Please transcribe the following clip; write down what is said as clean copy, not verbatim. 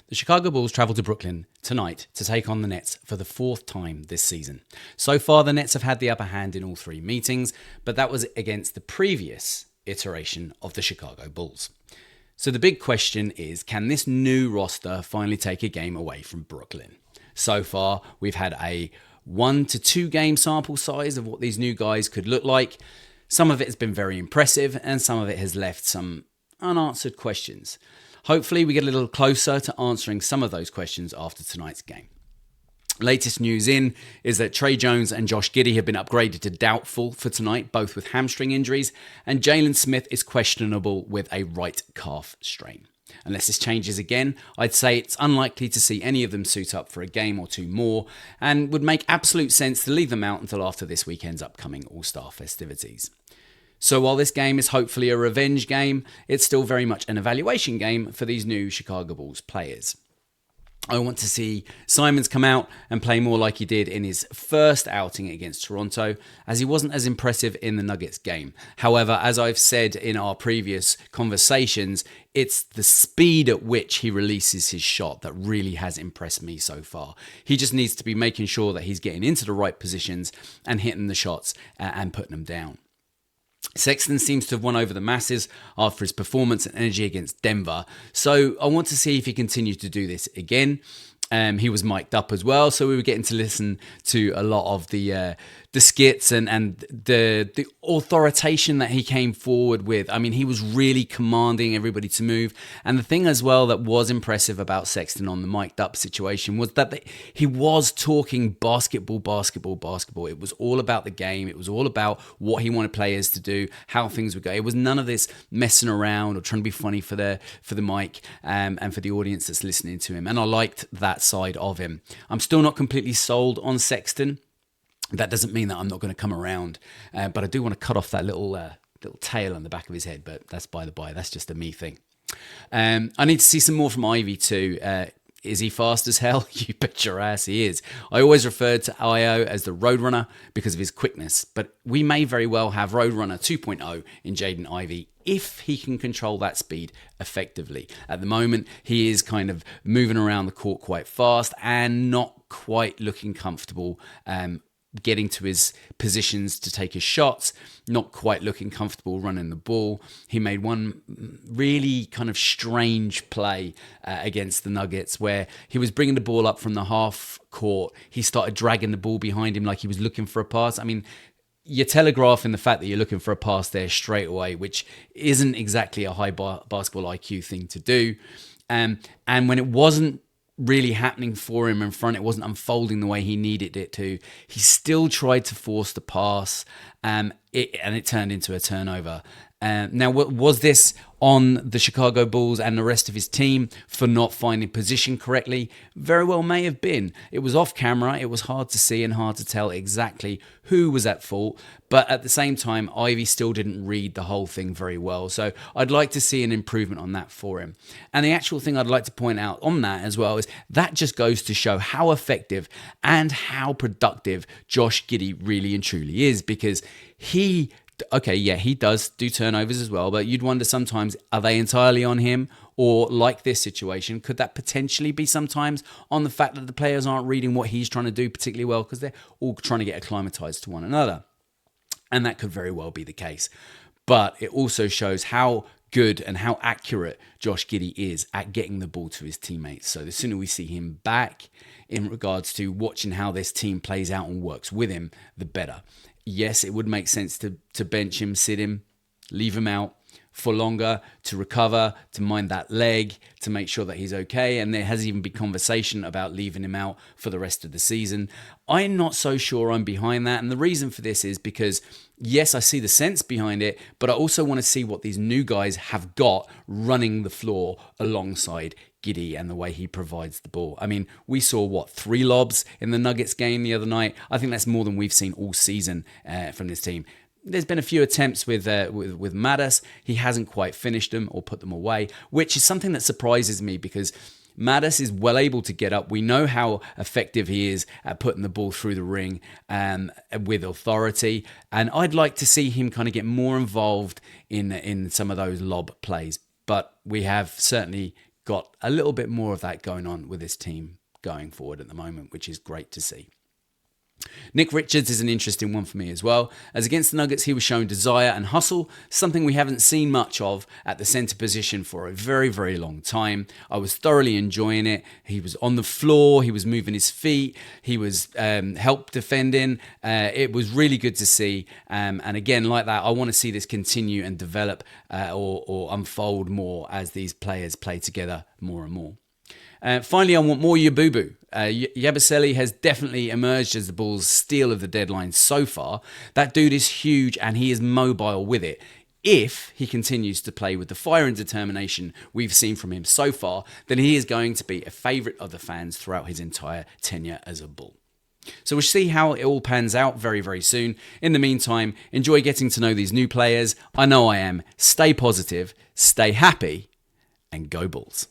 The Chicago Bulls travel to Brooklyn tonight to take on the Nets for the fourth time this season. So far, the Nets have had the upper hand in all three meetings, but that was against the previous iteration of the Chicago Bulls. So the big question is, can this new roster finally take a game away from Brooklyn? So far, we've had a 1 to 2 game sample size of what these new guys could look like. Some of it has been very impressive, and some of it has left some unanswered questions. Hopefully we get a little closer to answering some of those questions after tonight's game. Latest news in is that Tre Jones and Josh Giddey have been upgraded to doubtful for tonight, both with hamstring injuries, and Jalen Smith is questionable with a right calf strain. Unless this changes again, I'd say it's unlikely to see any of them suit up for a game or two more, and would make absolute sense to leave them out until after this weekend's upcoming All-Star festivities. So while this game is hopefully a revenge game, it's still very much an evaluation game for these new Chicago Bulls players. I want to see Simons come out and play more like he did in his first outing against Toronto, as he wasn't as impressive in the Nuggets game. However, as I've said in our previous conversations, it's the speed at which he releases his shot that really has impressed me so far. He just needs to be making sure that he's getting into the right positions and hitting the shots and putting them down. Sexton seems to have won over the masses after his performance and energy against Denver. So I want to see if he continues to do this again. He was mic'd up as well, so we were getting to listen to a lot of the skits and the authorization that he came forward with. I mean, he was really commanding everybody to move. And the thing as well that was impressive about Sexton on the mic'd up situation was that he was talking basketball. It was all about the game. It was all about what he wanted players to do, how things would go. It was none of this messing around or trying to be funny for the mic and for the audience that's listening to him. And I liked that side of him. I'm still not completely sold on Sexton. That doesn't mean that I'm not going to come around, but I do want to cut off that little tail on the back of his head, but that's by the by. That's just a me thing. I need to see some more from Ivy too. Is he fast as hell? You bet your ass he is. I always referred to Io as the Roadrunner because of his quickness, but we may very well have Roadrunner 2.0 in Jaden Ivey if he can control that speed effectively. At the moment, he is kind of moving around the court quite fast and not quite looking comfortable getting to his positions to take his shots, not quite looking comfortable running the ball. He made one really kind of strange play against the Nuggets where he was bringing the ball up from the half court. He started dragging the ball behind him like he was looking for a pass. I mean, you're telegraphing the fact that you're looking for a pass there straight away, which isn't exactly a high basketball IQ thing to do. And when it wasn't really happening for him in front, it wasn't unfolding the way he needed it to, he still tried to force the pass, and it turned into a turnover. Now, was this on the Chicago Bulls and the rest of his team for not finding position correctly? Very well may have been. It was off camera. It was hard to see and hard to tell exactly who was at fault. But at the same time, Ivy still didn't read the whole thing very well. So I'd like to see an improvement on that for him. And the actual thing I'd like to point out on that as well is that just goes to show how effective and how productive Josh Giddey really and truly is, because he does do turnovers as well, but you'd wonder sometimes, are they entirely on him? Or like this situation, could that potentially be sometimes on the fact that the players aren't reading what he's trying to do particularly well because they're all trying to get acclimatized to one another? And that could very well be the case. But it also shows how good and how accurate Josh Giddey is at getting the ball to his teammates. So the sooner we see him back in regards to watching how this team plays out and works with him, the better. Yes, it would make sense to bench him, sit him, leave him out for longer to recover, to mind that leg, to make sure that he's okay. And there has even been conversation about leaving him out for the rest of the season. I'm not so sure I'm behind that. And the reason for this is because, yes, I see the sense behind it, but I also want to see what these new guys have got running the floor alongside Giddey and the way he provides the ball. I mean, we saw 3 lobs in the Nuggets game the other night. I think that's more than we've seen all season from this team. There's been a few attempts with Mattis. He hasn't quite finished them or put them away, which is something that surprises me because Mattis is well able to get up. We know how effective he is at putting the ball through the ring with authority. And I'd like to see him kind of get more involved in some of those lob plays. But we have certainly got a little bit more of that going on with this team going forward at the moment, which is great to see. Nick Richards is an interesting one for me as well, as against the Nuggets he was showing desire and hustle, something we haven't seen much of at the centre position for a very, very long time. I was thoroughly enjoying it. He was on the floor, he was moving his feet, he was help defending. It was really good to see, and again, like that, I want to see this continue and develop or unfold more as these players play together more and more. Finally, I want more Yabubu. Yabusele has definitely emerged as the Bulls' steal of the deadline so far. That dude is huge and he is mobile with it. If he continues to play with the fire and determination we've seen from him so far, then he is going to be a favourite of the fans throughout his entire tenure as a Bull. So we'll see how it all pans out very, very soon. In the meantime, enjoy getting to know these new players. I know I am. Stay positive, stay happy, and go Bulls.